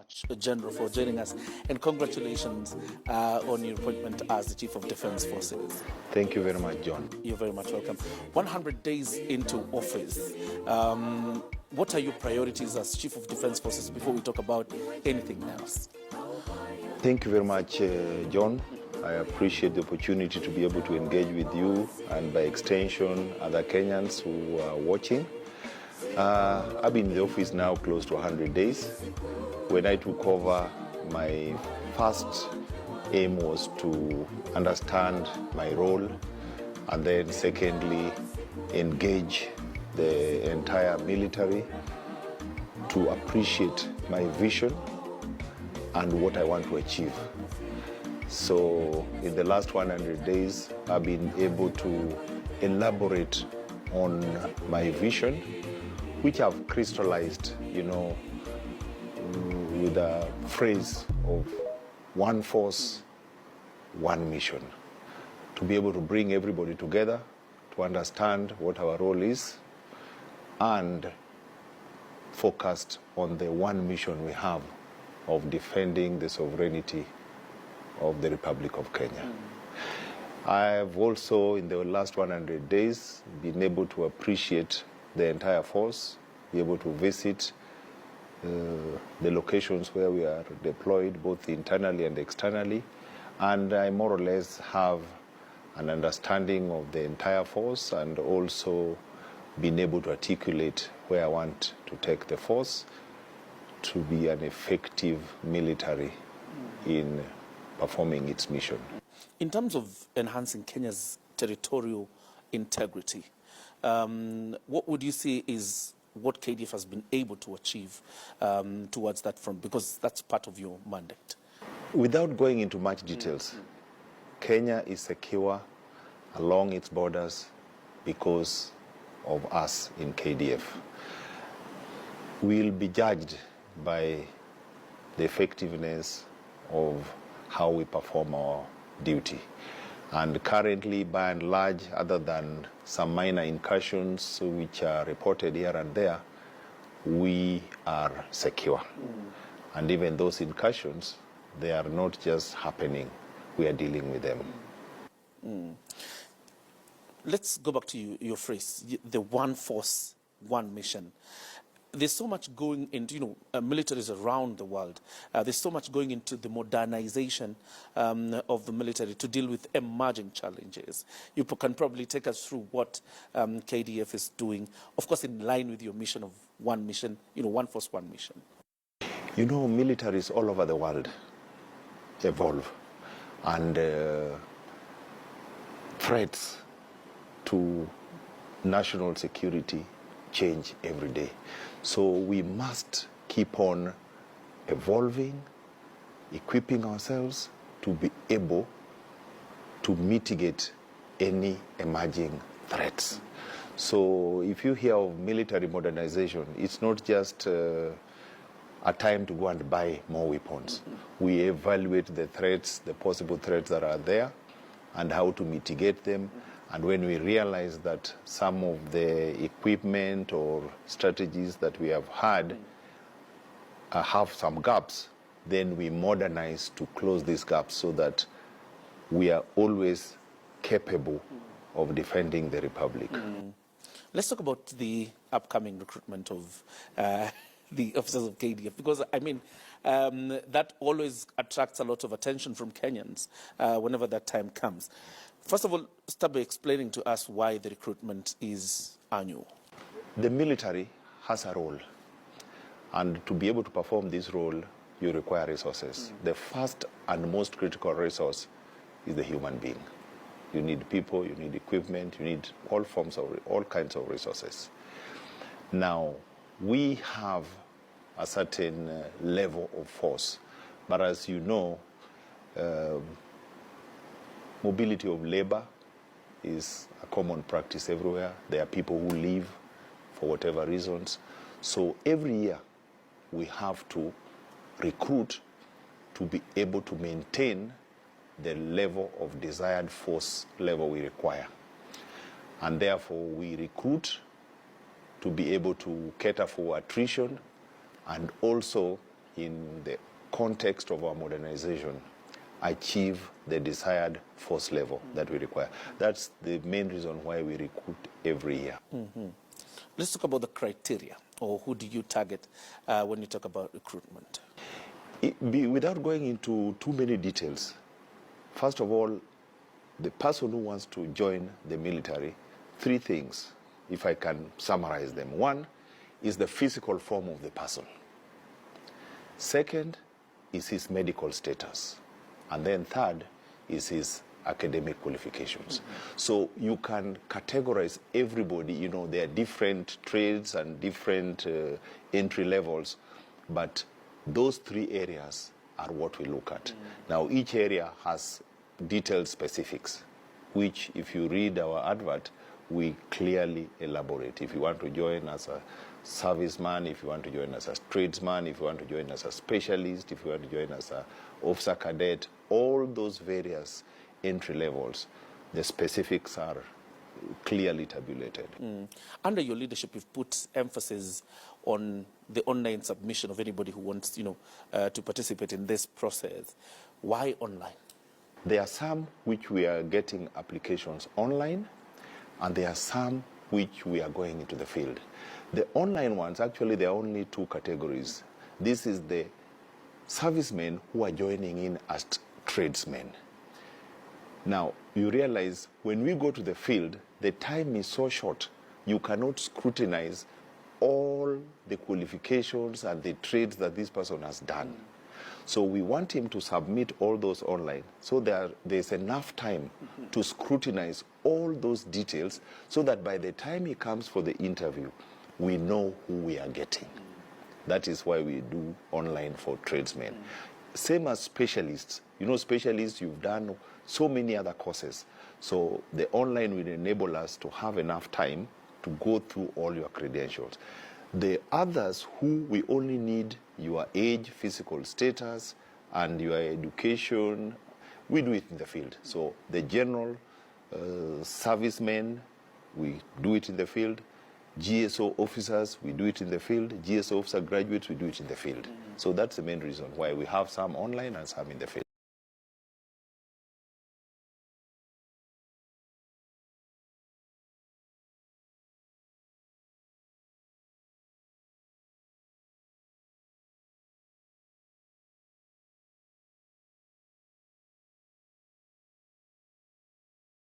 much, General, for joining us, and congratulations on your appointment as the Chief of Defence Forces. Thank you very much, John. You're very much welcome. 100 days into office, what are your priorities as Chief of Defence Forces before we talk about anything else? Thank you very much, John. I appreciate the opportunity to be able to engage with you and by extension other Kenyans who are watching. I've been in the office now close to 100 days. When I took over, my first aim was to understand my role, and then secondly, engage the entire military to appreciate my vision and what I want to achieve. So in the last 100 days, I've been able to elaborate on my vision, which I've crystallized, with a phrase of one force, one mission, to be able to bring everybody together, to understand what our role is, and focused on the one mission we have of defending the sovereignty of the Republic of Kenya. I have also, in the last 100 days, been able to appreciate the entire force, be able to visit the locations where we are deployed, both internally and externally, and I more or less have an understanding of the entire force and also been able to articulate where I want to take the force to be an effective military in performing its mission. In terms of enhancing Kenya's territorial integrity, what would you say is what KDF has been able to achieve towards that front, because that's part of your mandate? Without going into much details, Kenya is secure along its borders because of us in KDF. We'll be judged by the effectiveness of how we perform our duty. And currently, by and large, other than some minor incursions which are reported here and there, we are secure. And even those incursions, they are not just happening, we are dealing with them. Let's go back to your phrase, the one force, one mission. There's so much going into, militaries around the world. There's so much going into the modernization of the military to deal with emerging challenges. You can probably take us through what KDF is doing, of course, in line with your mission of one mission, one force, one mission. Militaries all over the world evolve, and threats to national security change every day. So we must keep on evolving, equipping ourselves to be able to mitigate any emerging threats. So if you hear of military modernization, it's not just a time to go and buy more weapons. We evaluate the threats, the possible threats that are there, and how to mitigate them. And when we realize that some of the equipment or strategies that we have had have some gaps, then we modernize to close these gaps so that we are always capable of defending the Republic. Let's talk about the upcoming recruitment of the officers of KDF, because, that always attracts a lot of attention from Kenyans whenever that time comes. First of all, start by explaining to us why the recruitment is annual. The military has a role, and to be able to perform this role, you require resources. The first and most critical resource is the human being. You need people, you need equipment, you need all kinds of resources. Now, we have a certain level of force, but as you know, mobility of labor is a common practice everywhere. There are people who leave for whatever reasons. So every year we have to recruit to be able to maintain the level of desired force level we require. And therefore we recruit to be able to cater for attrition and also in the context of our modernization, achieve the desired force level that we require. That's the main reason why we recruit every year. Let's talk about the criteria, or who do you target when you talk about recruitment? Without going into too many details, first of all, the person who wants to join the military, three things, if I can summarize them. One is the physical form of the person. Second is his medical status. And then third is his academic qualifications. So you can categorize everybody, you know, there are different trades and different entry levels, but those three areas are what we look at. Now, each area has detailed specifics, which if you read our advert, we clearly elaborate. If you want to join as a serviceman, if you want to join as a tradesman, if you want to join as a specialist, if you want to join as an officer cadet, all those various entry levels, the specifics are clearly tabulated. Under your leadership, you've put emphasis on the online submission of anybody who wants, to participate in this process. Why online? There are some which we are getting applications online, and there are some which we are going into the field. The online ones, actually, there are only two categories. This is the servicemen who are joining in as tradesmen. Now, you realize when we go to the field, the time is so short, you cannot scrutinize all the qualifications and the trades that this person has done. So we want him to submit all those online, so there's enough time to scrutinize all those details, so that by the time he comes for the interview, we know who we are getting. That is why we do online for tradesmen. Same as specialists. You know, specialists, you've done so many other courses. So the online will enable us to have enough time to go through all your credentials. The others who we only need your age, physical status, and your education, we do it in the field. So the general servicemen, we do it in the field. GSO officers, we do it in the field. GSO officer graduates, we do it in the field. So that's the main reason why we have some online and some in the field.